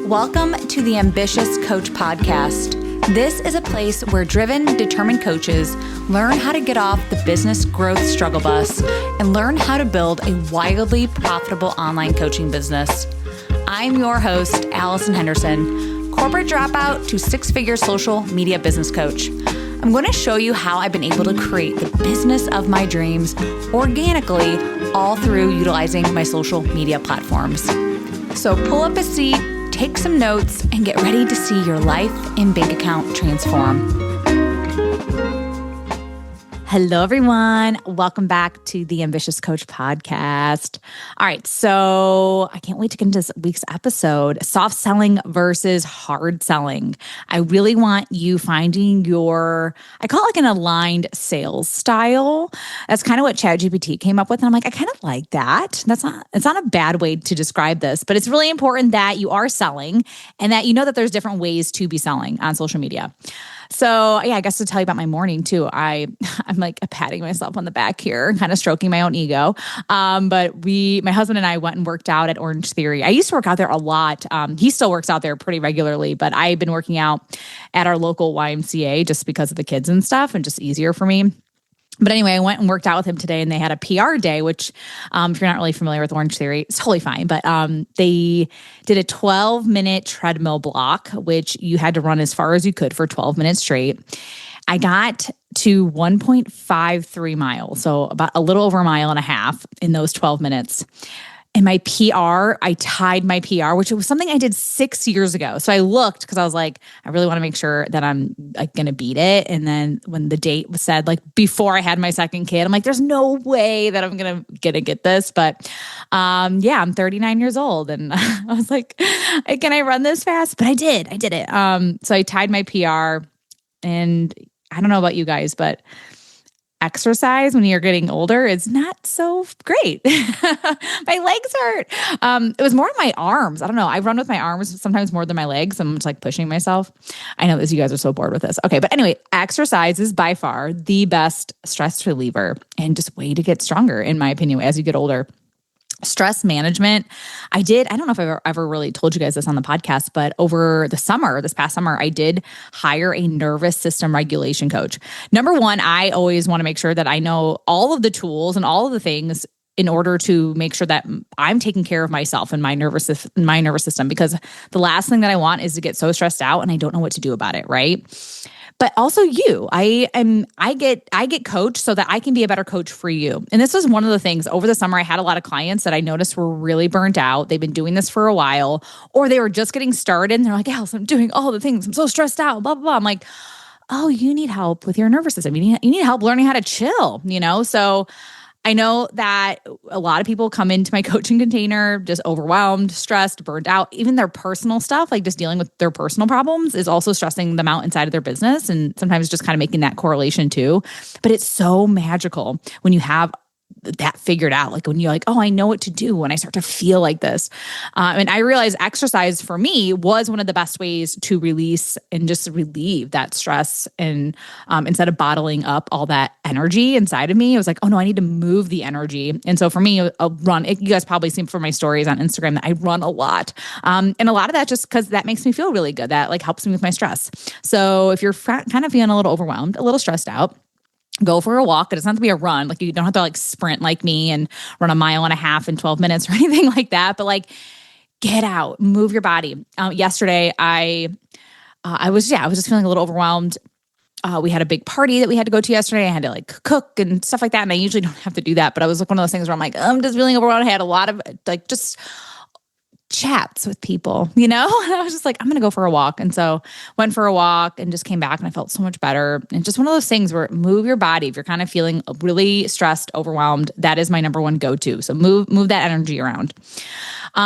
Welcome to the Ambitious Coach Podcast. This is a place where driven, determined coaches learn how to get off the business growth struggle bus and learn how to build a wildly profitable online coaching business. I'm your host, Allison Henderson, corporate dropout to six-figure social media business coach. I'm going to show you how I've been able to create the business of my dreams organically, all through utilizing my social media platforms. So pull up a seat, take some notes, and get ready to see your life and bank account transform. Hello, everyone. Welcome back to the Ambitious Coach Podcast. All right, so I can't wait to get into this week's episode, soft selling versus hard selling. I really want you finding I call it like an aligned sales style. That's kind of what ChatGPT came up with. And I'm like, I kind of like that. It's not a bad way to describe this, but it's really important that you are selling and that you know that there's different ways to be selling on social media. So yeah, I guess to tell you about my morning too, I'm like patting myself on the back here, kind of stroking my own ego. But my husband and I went and worked out at Orange Theory. I used to work out there a lot. He still works out there pretty regularly, but I've been working out at our local YMCA just because of the kids and stuff and just easier for me. But anyway, I went and worked out with him today and they had a PR day, which if you're not really familiar with Orange Theory, it's totally fine. But they did a 12-minute treadmill block, which you had to run as far as you could for 12 minutes straight. I got to 1.53 miles, so about a little over a mile and a half in those 12 minutes. And my PR, I tied my PR, which was something I did 6 years ago. So I looked because I was like, I really want to make sure that I'm like going to beat it. And then when the date was said, like before I had my second kid, I'm like, there's no way that I'm going to get this. But yeah, I'm 39 years old. And I was like, can I run this fast? But I did it. So I tied my PR, and I don't know about you guys, but exercise when you're getting older is not so great. My legs hurt. It was more in my arms. I don't know. I run with my arms sometimes more than my legs. I'm just like pushing myself. I know this. You guys are so bored with this. Okay. But anyway, exercise is by far the best stress reliever and just way to get stronger, in my opinion, as you get older. Stress management. I don't know if I've ever really told you guys this on the podcast, but over this past summer, I did hire a nervous system regulation coach. Number one, I always want to make sure that I know all of the tools and all of the things in order to make sure that I'm taking care of myself and my nervous system, because the last thing that I want is to get so stressed out and I don't know what to do about it, right? But also I get coached so that I can be a better coach for you. And this was one of the things over the summer. I had a lot of clients that I noticed were really burnt out. They've been doing this for a while, or they were just getting started and they're like, Alice, I'm doing all the things. I'm so stressed out, blah, blah, blah. I'm like, oh, you need help with your nervous system. You need help learning how to chill, So I know that a lot of people come into my coaching container just overwhelmed, stressed, burnt out. Even their personal stuff, like just dealing with their personal problems, is also stressing them out inside of their business, and sometimes just kind of making that correlation too. But it's so magical when you have that figured out, like when you're like, oh, I know what to do when I start to feel like this. And I realized exercise for me was one of the best ways to release and just relieve that stress. And instead of bottling up all that energy inside of me, I was like, oh no, I need to move the energy. And so for me, a run, you guys probably seen from my stories on Instagram that I run a lot. And a lot of that just because that makes me feel really good. That like helps me with my stress. So if you're kind of feeling a little overwhelmed, a little stressed out, go for a walk. It doesn't have to be a run. Like you don't have to like sprint like me and run 1.5 miles in 12 minutes or anything like that. But like get out, move your body. Yesterday, I was just feeling a little overwhelmed. We had a big party that we had to go to yesterday. I had to like cook and stuff like that. And I usually don't have to do that. But I was like one of those things where I'm like, I'm just feeling overwhelmed. I had a lot of like just chats with people, And I was just like, I'm going to go for a walk. And so went for a walk and just came back and I felt so much better. And just one of those things where move your body. If you're kind of feeling really stressed, overwhelmed, that is my number one go-to. So move that energy around.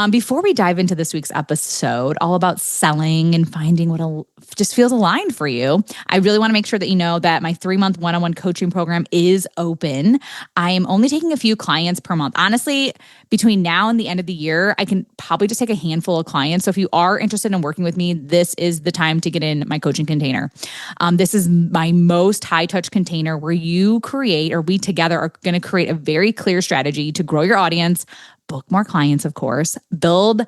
Before we dive into this week's episode, all about selling and finding what just feels aligned for you, I really want to make sure that you know that my 3-month one-on-one coaching program is open. I am only taking a few clients per month. Honestly, between now and the end of the year, I can probably just take a handful of clients. So if you are interested in working with me, this is the time to get in my coaching container. This is my most high-touch container where we together are going to create a very clear strategy to grow your audience, book more clients, of course, build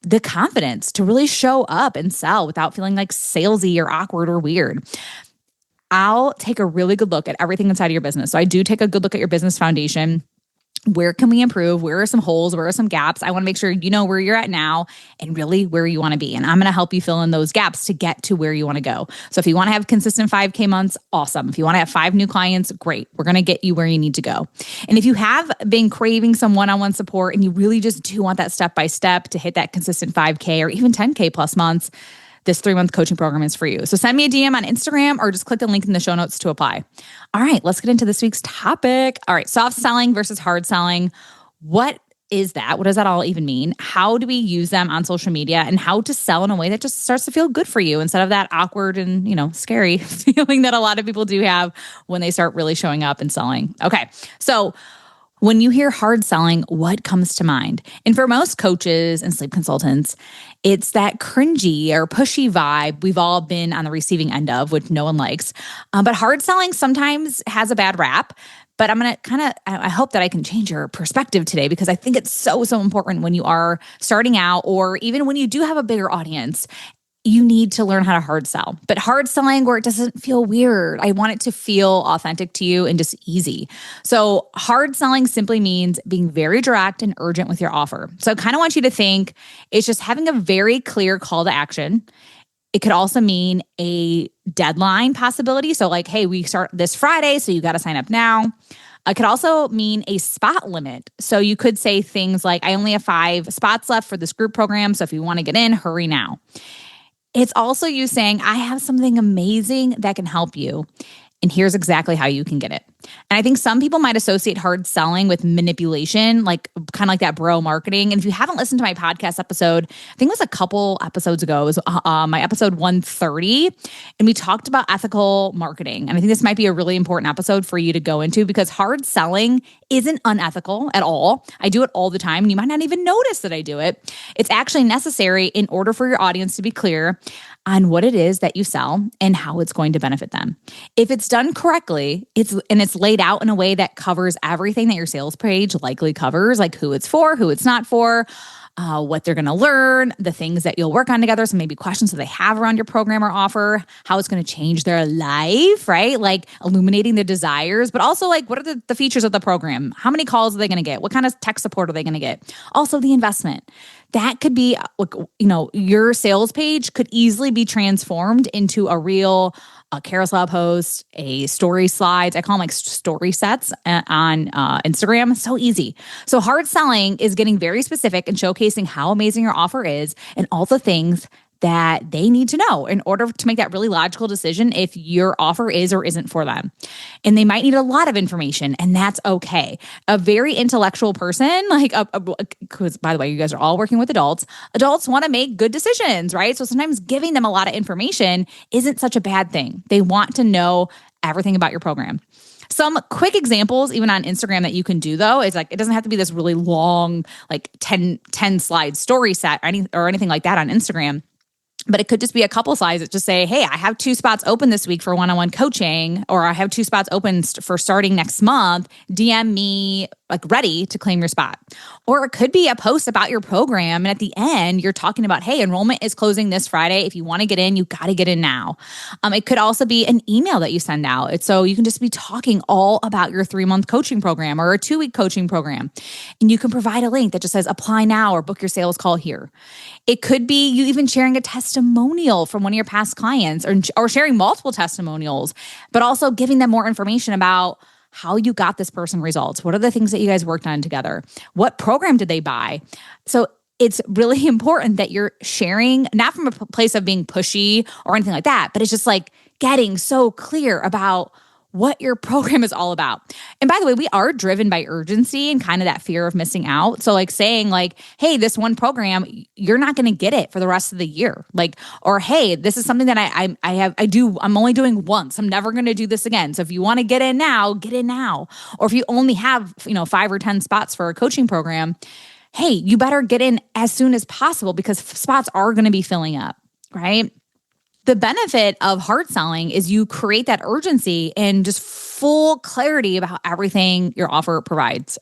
the confidence to really show up and sell without feeling like salesy or awkward or weird. I'll take a really good look at everything inside of your business. So I do take a good look at your business foundation. Where can we improve? Where are some holes? Where are some gaps? I want to make sure you know where you're at now and really where you want to be. And I'm going to help you fill in those gaps to get to where you want to go. So if you want to have consistent 5K months, awesome. If you want to have 5 new clients, great. We're going to get you where you need to go. And if you have been craving some one-on-one support and you really just do want that step-by-step to hit that consistent 5K or even 10K plus months, this 3-month coaching program is for you. So send me a DM on Instagram or just click the link in the show notes to apply. All right, let's get into this week's topic. All right, soft selling versus hard selling. What is that? What does that all even mean? How do we use them on social media and how to sell in a way that just starts to feel good for you instead of that awkward and, scary feeling that a lot of people do have when they start really showing up and selling. Okay, so when you hear hard selling, what comes to mind? And for most coaches and sleep consultants, it's that cringy or pushy vibe we've all been on the receiving end of, which no one likes. But hard selling sometimes has a bad rap. But I'm going to I hope that I can change your perspective today because I think it's so, so important when you are starting out or even when you do have a bigger audience. You need to learn how to hard sell, but hard selling where it doesn't feel weird. I want it to feel authentic to you and just easy. So hard selling simply means being very direct and urgent with your offer. So I kind of want you to think it's just having a very clear call to action. It could also mean a deadline possibility. So like, hey, we start this Friday, so you got to sign up now. It could also mean a spot limit. So you could say things like, I only have 5 spots left for this group program. So if you want to get in, hurry now. It's also you saying, I have something amazing that can help you. And here's exactly how you can get it. And I think some people might associate hard selling with manipulation, like kind of like that bro marketing. And if you haven't listened to my podcast episode, I think it was a couple episodes ago, it was my episode 130. And we talked about ethical marketing. And I think this might be a really important episode for you to go into because hard selling isn't unethical at all. I do it all the time. And you might not even notice that I do it. It's actually necessary in order for your audience to be clear on what it is that you sell and how it's going to benefit them. If it's done correctly, it's laid out in a way that covers everything that your sales page likely covers, like who it's for, who it's not for, what they're going to learn, the things that you'll work on together. So maybe questions that they have around your program or offer, how it's going to change their life, right? Like illuminating their desires, but also like what are the features of the program? How many calls are they going to get? What kind of tech support are they going to get? Also the investment. That could be, your sales page could easily be transformed into a real carousel post, a story slides. I call them like story sets on Instagram. So easy. So hard selling is getting very specific and showcasing how amazing your offer is and all the things that they need to know in order to make that really logical decision if your offer is or isn't for them. And they might need a lot of information, and that's okay. A very intellectual person, because by the way, you guys are all working with adults. Adults want to make good decisions, right? So sometimes giving them a lot of information isn't such a bad thing. They want to know everything about your program. Some quick examples, even on Instagram, that you can do, though, is like it doesn't have to be this really long, like 10 slide story set or anything like that on Instagram. But it could just be a couple slides that just say, hey, I have 2 spots open this week for one-on-one coaching, or I have 2 spots open for starting next month. DM me like ready to claim your spot. Or it could be a post about your program. And at the end, you're talking about, hey, enrollment is closing this Friday. If you want to get in, you got to get in now. It could also be an email that you send out. It's so you can just be talking all about your 3-month coaching program or a 2-week coaching program. And you can provide a link that just says apply now or book your sales call here. It could be you even sharing a testimonial from one of your past clients or sharing multiple testimonials, but also giving them more information about how you got this person results. What are the things that you guys worked on together? What program did they buy? So it's really important that you're sharing, not from a place of being pushy or anything like that, but it's just like getting so clear about what your program is all about. And by the way, we are driven by urgency and kind of that fear of missing out. So like saying like, hey, this one program, you're not going to get it for the rest of the year. Like, or hey, this is something that I'm only doing once. I'm never going to do this again. So if you want to get in now, get in now. Or if you only have, 5 or 10 spots for a coaching program, hey, you better get in as soon as possible because spots are going to be filling up, right? The benefit of hard selling is you create that urgency and just full clarity about everything your offer provides.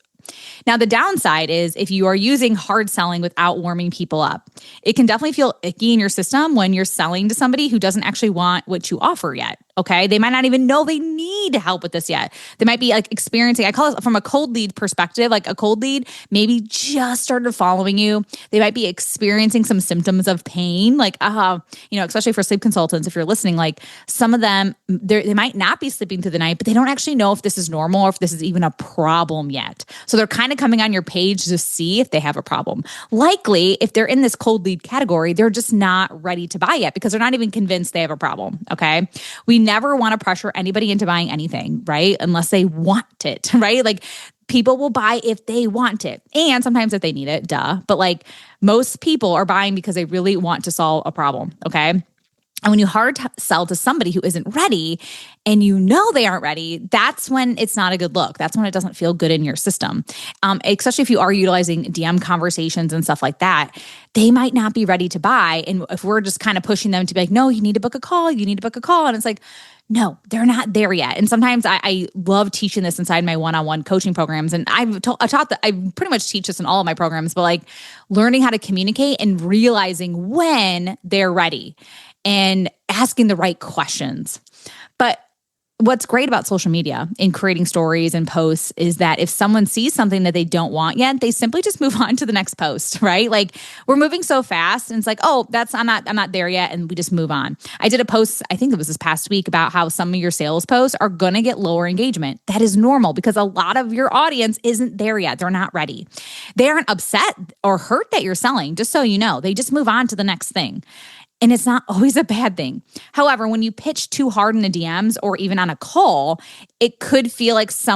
Now, the downside is if you are using hard selling without warming people up, it can definitely feel icky in your system when you're selling to somebody who doesn't actually want what you offer yet. Okay. They might not even know they need help with this yet. They might be like experiencing, I call it from a cold lead perspective, like a cold lead maybe just started following you. They might be experiencing some symptoms of pain, like, especially for sleep consultants, if you're listening, like some of them, they might not be sleeping through the night, but they don't actually know if this is normal or if this is even a problem yet. So they're kind of coming on your page to see if they have a problem. Likely, if they're in this cold lead category, they're just not ready to buy yet because they're not even convinced they have a problem. Okay. We never want to pressure anybody into buying anything, right? Unless they want it, right? Like people will buy if they want it. And sometimes if they need it, duh. But like most people are buying because they really want to solve a problem. Okay. And when you hard sell to somebody who isn't ready and you know they aren't ready, that's when it's not a good look. That's when it doesn't feel good in your system. Especially if you are utilizing DM conversations and stuff like that, they might not be ready to buy. And if we're just kind of pushing them to be like, no, you need to book a call, you need to book a call. And it's like, no, they're not there yet. And sometimes I love teaching this inside my one-on-one coaching programs. And I taught that I pretty much teach this in all of my programs, but like learning how to communicate and realizing when they're ready and asking the right questions. But what's great about social media and creating stories and posts is that if someone sees something that they don't want yet, they simply just move on to the next post, right? Like we're moving so fast and it's like, oh, I'm not there yet. And we just move on. I did a post, I think it was this past week, about how some of your sales posts are going to get lower engagement. That is normal because a lot of your audience isn't there yet. They're not ready. They aren't upset or hurt that you're selling, just so you know. They just move on to the next thing. And it's not always a bad thing. However, when you pitch too hard in the DMs or even on a call, it could feel like it's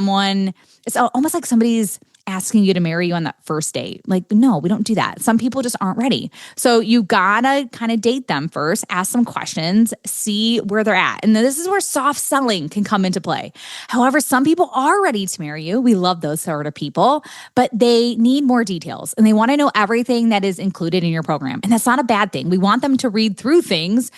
almost like somebody's asking you to marry you on that first date. Like, no, we don't do that. Some people just aren't ready. So you gotta kind of date them first, ask some questions, see where they're at. And this is where soft selling can come into play. However, some people are ready to marry you. We love those sort of people, but they need more details and they want to know everything that is included in your program. And that's not a bad thing. We want them to read through things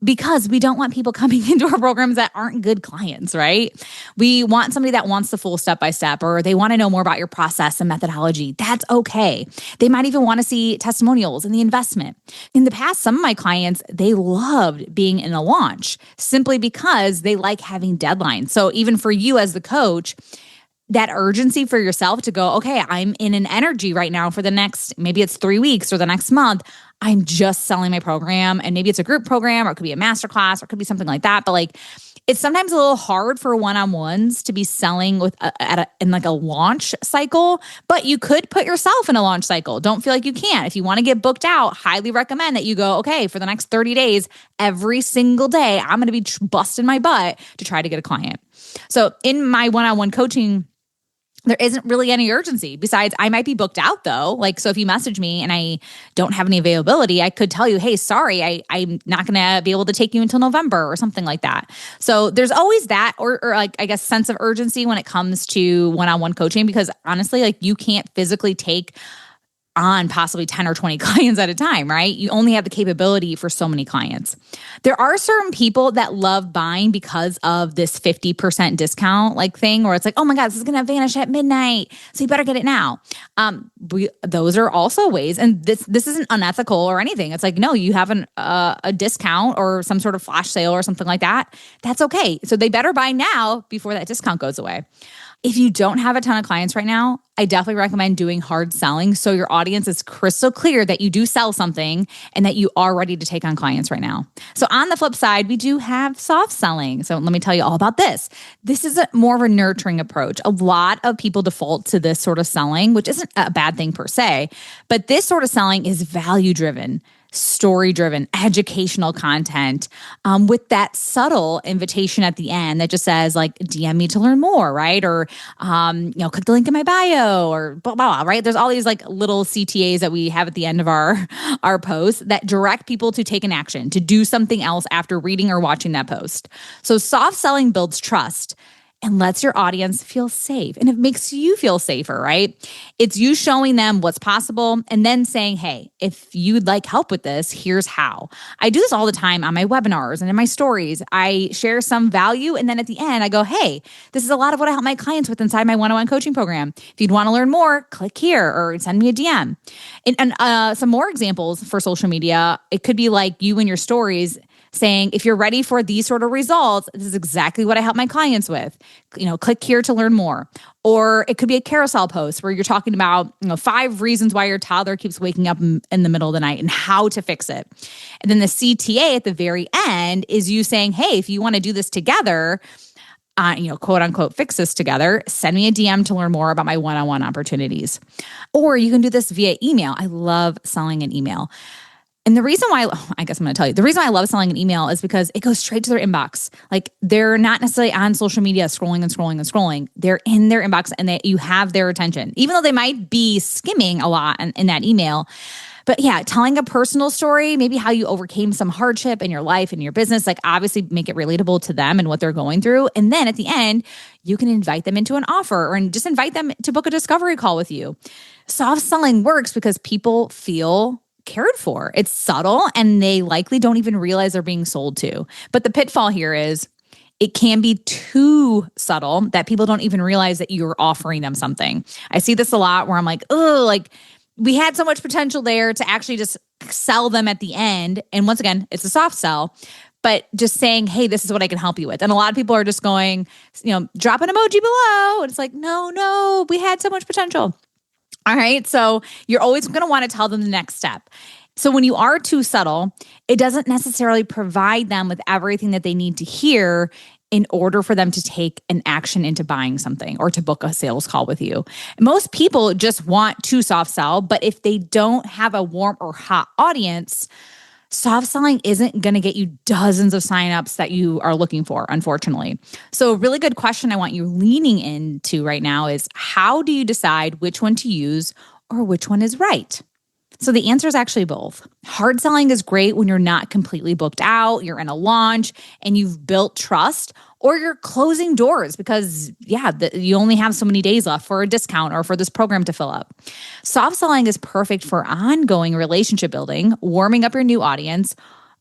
because we don't want people coming into our programs that aren't good clients, right? We want somebody that wants the full step-by-step, or they want to know more about your process and methodology. That's okay. They might even want to see testimonials and the investment. In the past, some of my clients, they loved being in a launch simply because they like having deadlines. So even for you as the coach, that urgency for yourself to go, okay, I'm in an energy right now for the next, maybe it's 3 weeks or the next month. I'm just selling my program, and maybe it's a group program or it could be a masterclass or it could be something like that. But like, it's sometimes a little hard for one-on-ones to be selling in like a launch cycle, but you could put yourself in a launch cycle. Don't feel like you can't. If you want to get booked out, highly recommend that you go, okay, for the next 30 days, every single day, I'm going to be busting my butt to try to get a client. So in my one-on-one coaching, there isn't really any urgency. Besides, I might be booked out though. Like, so if you message me and I don't have any availability, I could tell you, hey, sorry, I'm not going to be able to take you until November or something like that. So there's always that, or like, I guess, sense of urgency when it comes to one-on-one coaching, because honestly, like you can't physically take on possibly 10 or 20 clients at a time, right? You only have the capability for so many clients. There are certain people that love buying because of this 50% discount like thing where it's like, oh my God, this is going to vanish at midnight, so you better get it now. Those are also ways, and this isn't unethical or anything. It's like, no, you have a discount or some sort of flash sale or something like that. That's okay. So they better buy now before that discount goes away. If you don't have a ton of clients right now, I definitely recommend doing hard selling so your audience is crystal clear that you do sell something and that you are ready to take on clients right now. So on the flip side, we do have soft selling. So let me tell you all about this. This is more of a nurturing approach. A lot of people default to this sort of selling, which isn't a bad thing per se, but this sort of selling is value-driven, story-driven, educational content with that subtle invitation at the end that just says like, DM me to learn more, right? Or, click the link in my bio or blah, blah, blah, right? There's all these like little CTAs that we have at the end of our posts that direct people to take an action, to do something else after reading or watching that post. So soft selling builds trust. and lets your audience feel safe. And it makes you feel safer, right? It's you showing them what's possible and then saying, hey, if you'd like help with this, here's how. I do this all the time on my webinars and in my stories. I share some value, and then at the end, I go, hey, this is a lot of what I help my clients with inside my one-on-one coaching program. If you'd want to learn more, click here or send me a DM. And some more examples for social media, it could be like you and your stories saying, if you're ready for these sort of results, this is exactly what I help my clients with. Click here to learn more. Or it could be a carousel post where you're talking about 5 reasons why your toddler keeps waking up in the middle of the night and how to fix it. And then the CTA at the very end is you saying, hey, if you want to do this together, quote unquote, fix this together, send me a DM to learn more about my one-on-one opportunities. Or you can do this via email. I love selling an email. And the reason why, I guess I'm going to tell you, the reason why I love selling an email is because it goes straight to their inbox. Like they're not necessarily on social media scrolling and scrolling and scrolling. They're in their inbox and you have their attention, even though they might be skimming a lot in that email. But yeah, telling a personal story, maybe how you overcame some hardship in your life and your business, like obviously make it relatable to them and what they're going through. And then at the end, you can invite them into an offer or just invite them to book a discovery call with you. Soft selling works because people feel cared for. It's subtle and they likely don't even realize they're being sold to. But the pitfall here is it can be too subtle that people don't even realize that you're offering them something. I see this a lot where I'm like, oh, like we had so much potential there to actually just sell them at the end. And once again, it's a soft sell, but just saying, hey, this is what I can help you with. And a lot of people are just going, drop an emoji below. And it's like, no, we had so much potential. All right. So you're always going to want to tell them the next step. So when you are too subtle, it doesn't necessarily provide them with everything that they need to hear in order for them to take an action into buying something or to book a sales call with you. Most people just want to soft sell, but if they don't have a warm or hot audience, soft selling isn't going to get you dozens of signups that you are looking for, unfortunately. So a really good question I want you leaning into right now is, how do you decide which one to use or which one is right? So the answer is actually both. Hard selling is great when you're not completely booked out, you're in a launch, and you've built trust, or you're closing doors because, you only have so many days left for a discount or for this program to fill up. Soft selling is perfect for ongoing relationship building, warming up your new audience,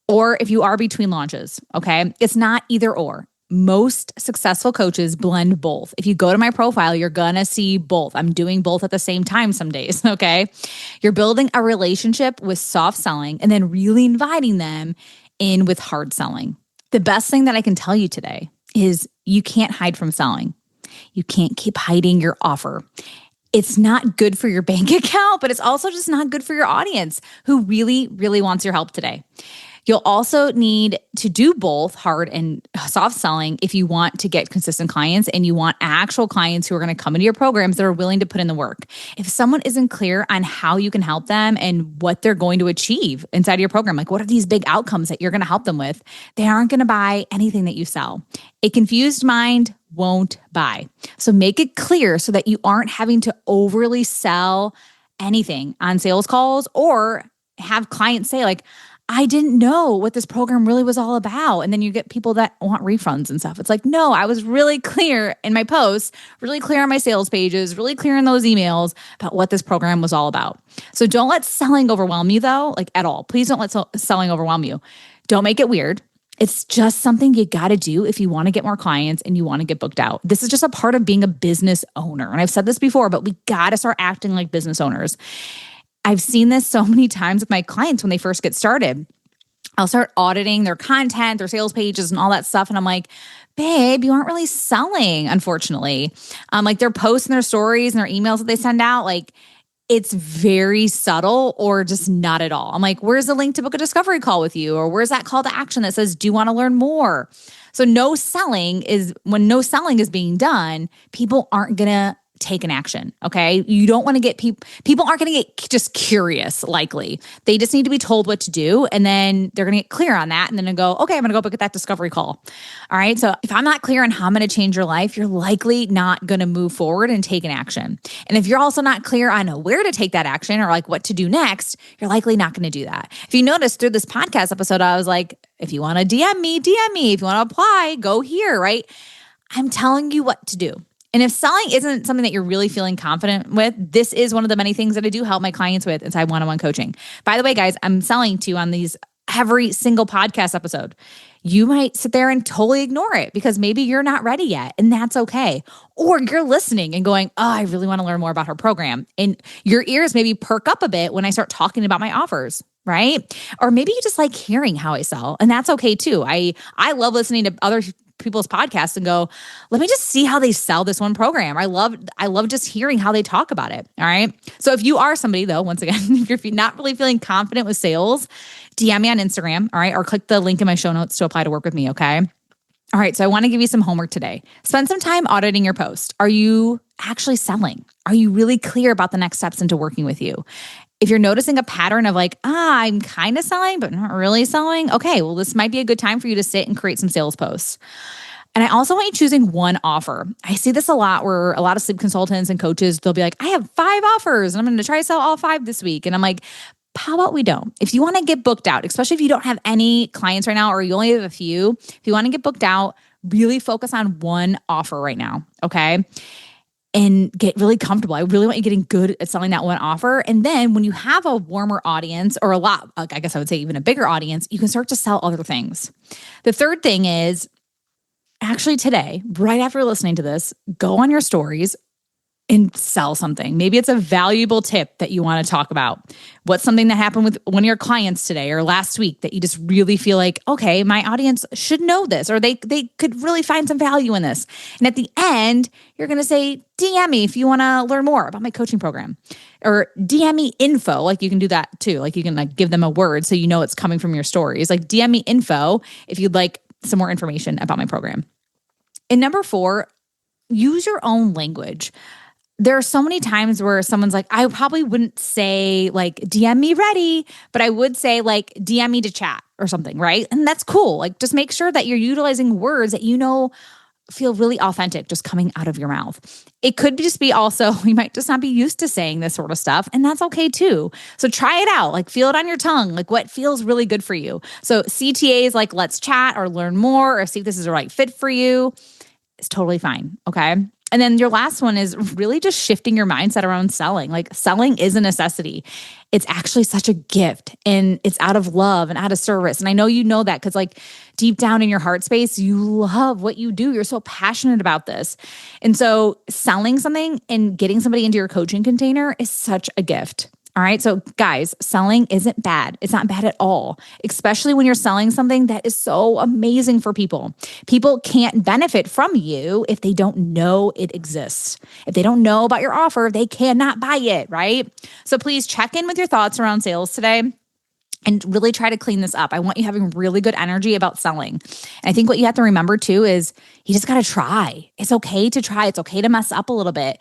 or if you are between launches, okay? It's not either or. Most successful coaches blend both. If you go to my profile, you're going to see both. I'm doing both at the same time some days, okay? You're building a relationship with soft selling and then really inviting them in with hard selling. The best thing that I can tell you today is you can't hide from selling. You can't keep hiding your offer. It's not good for your bank account, but it's also just not good for your audience who really, really wants your help today. You'll also need to do both hard and soft selling if you want to get consistent clients and you want actual clients who are going to come into your programs that are willing to put in the work. If someone isn't clear on how you can help them and what they're going to achieve inside of your program, like what are these big outcomes that you're going to help them with, they aren't going to buy anything that you sell. A confused mind won't buy. So make it clear so that you aren't having to overly sell anything on sales calls or have clients say like, I didn't know what this program really was all about. And then you get people that want refunds and stuff. It's like, no, I was really clear in my posts, really clear on my sales pages, really clear in those emails about what this program was all about. So don't let selling overwhelm you though, like at all. Please don't let selling overwhelm you. Don't make it weird. It's just something you got to do if you want to get more clients and you want to get booked out. This is just a part of being a business owner. And I've said this before, but we got to start acting like business owners. I've seen this so many times with my clients when they first get started. I'll start auditing their content, their sales pages and all that stuff. And I'm like, babe, you aren't really selling, unfortunately. Like their posts and their stories and their emails that they send out, like it's very subtle or just not at all. I'm like, where's the link to book a discovery call with you? Or where's that call to action that says, do you want to learn more? So when no selling is being done, people aren't going to take an action, okay? You don't want to get people aren't going to get just curious, likely. They just need to be told what to do, and then they're going to get clear on that, and then go, okay, I'm going to go book at that discovery call. All right? So if I'm not clear on how I'm going to change your life, you're likely not going to move forward and take an action. And if you're also not clear on where to take that action or like what to do next, you're likely not going to do that. If you notice through this podcast episode, I was like, if you want to DM me, DM me. If you want to apply, go here, right? I'm telling you what to do. And if selling isn't something that you're really feeling confident with, this is one of the many things that I do help my clients with inside one-on-one coaching. By the way, guys, I'm selling to you on these every single podcast episode. You might sit there and totally ignore it because maybe you're not ready yet, and that's okay. Or you're listening and going, oh, I really want to learn more about her program. And your ears maybe perk up a bit when I start talking about my offers, right? Or maybe you just like hearing how I sell, and that's okay too. I love listening to other people's podcasts and go, let me just see how they sell this one program. I love just hearing how they talk about it. All right. So if you are somebody though, once again, if you're not really feeling confident with sales, DM me on Instagram. All right. Or click the link in my show notes to apply to work with me. Okay. All right. So I want to give you some homework today. Spend some time auditing your post. Are you actually selling? Are you really clear about the next steps into working with you? If you're noticing a pattern of like, I'm kind of selling, but not really selling, okay, well, this might be a good time for you to sit and create some sales posts. And I also want you choosing one offer. I see this a lot where a lot of sleep consultants and coaches, they'll be like, I have 5 offers and I'm going to try to sell all 5 this week. And I'm like, how about we don't? If you want to get booked out, especially if you don't have any clients right now or you only have a few, if you want to get booked out, really focus on one offer right now, okay? And get really comfortable. I really want you getting good at selling that one offer. And then when you have a warmer audience or a lot, I guess I would say even a bigger audience, you can start to sell other things. The third thing is actually today, right after listening to this, go on your stories and sell something. Maybe it's a valuable tip that you want to talk about. What's something that happened with one of your clients today or last week that you just really feel like, okay, my audience should know this, or they could really find some value in this. And at the end, you're going to say, DM me if you want to learn more about my coaching program, or DM me info. Like you can do that too. Like you can like give them a word so you know it's coming from your stories. Like DM me info if you'd like some more information about my program. And number 4, use your own language. There are so many times where someone's like, I probably wouldn't say like, DM me ready, but I would say like, DM me to chat or something, right? And that's cool. Like just make sure that you're utilizing words that you know feel really authentic just coming out of your mouth. It could just be also, you might just not be used to saying this sort of stuff, and that's okay too. So try it out, like feel it on your tongue, like what feels really good for you. So CTAs like let's chat or learn more or see if this is the right fit for you. It's totally fine, okay? And then your last one is really just shifting your mindset around selling. Like selling is a necessity. It's actually such a gift, and it's out of love and out of service. And I know you know that because like deep down in your heart space, you love what you do. You're so passionate about this. And so selling something and getting somebody into your coaching container is such a gift. All right. So guys, selling isn't bad. It's not bad at all, especially when you're selling something that is so amazing for people. People can't benefit from you if they don't know it exists. If they don't know about your offer, they cannot buy it, right? So please check in with your thoughts around sales today and really try to clean this up. I want you having really good energy about selling. And I think what you have to remember too is you just got to try. It's okay to try. It's okay to mess up a little bit.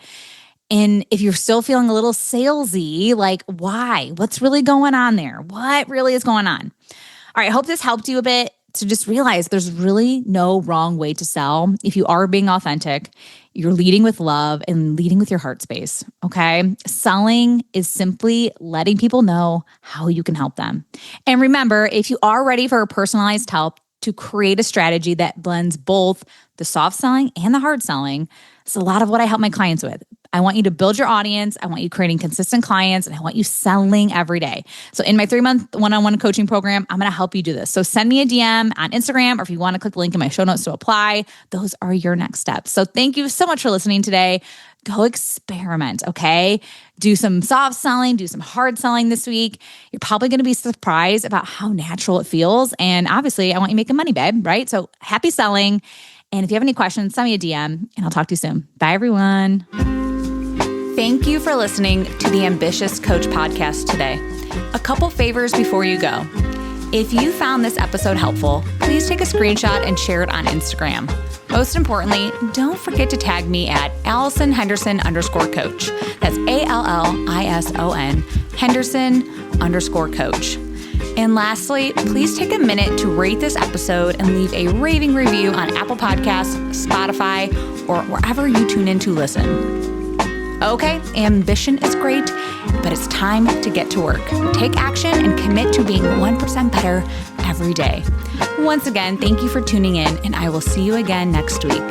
And if you're still feeling a little salesy, like why? What's really going on there? What really is going on? All right, I hope this helped you a bit to just realize there's really no wrong way to sell. If you are being authentic, you're leading with love and leading with your heart space, okay? Selling is simply letting people know how you can help them. And remember, if you are ready for a personalized help to create a strategy that blends both the soft selling and the hard selling, it's a lot of what I help my clients with. I want you to build your audience. I want you creating consistent clients, and I want you selling every day. So in my 3-month one-on-one coaching program, I'm going to help you do this. So send me a DM on Instagram, or if you want to click the link in my show notes to apply, those are your next steps. So thank you so much for listening today. Go experiment, okay? Do some soft selling, do some hard selling this week. You're probably going to be surprised about how natural it feels. And obviously, I want you making money, babe, right? So happy selling. And if you have any questions, send me a DM, and I'll talk to you soon. Bye, everyone. Thank you for listening to the Ambitious Coach podcast today. A couple favors before you go. If you found this episode helpful, please take a screenshot and share it on Instagram. Most importantly, don't forget to tag me at Allison Henderson _coach. That's ALLISON Henderson _coach. And lastly, please take a minute to rate this episode and leave a raving review on Apple Podcasts, Spotify, or wherever you tune in to listen. Okay, ambition is great, but it's time to get to work. Take action and commit to being 1% better every day. Once again, thank you for tuning in, and I will see you again next week.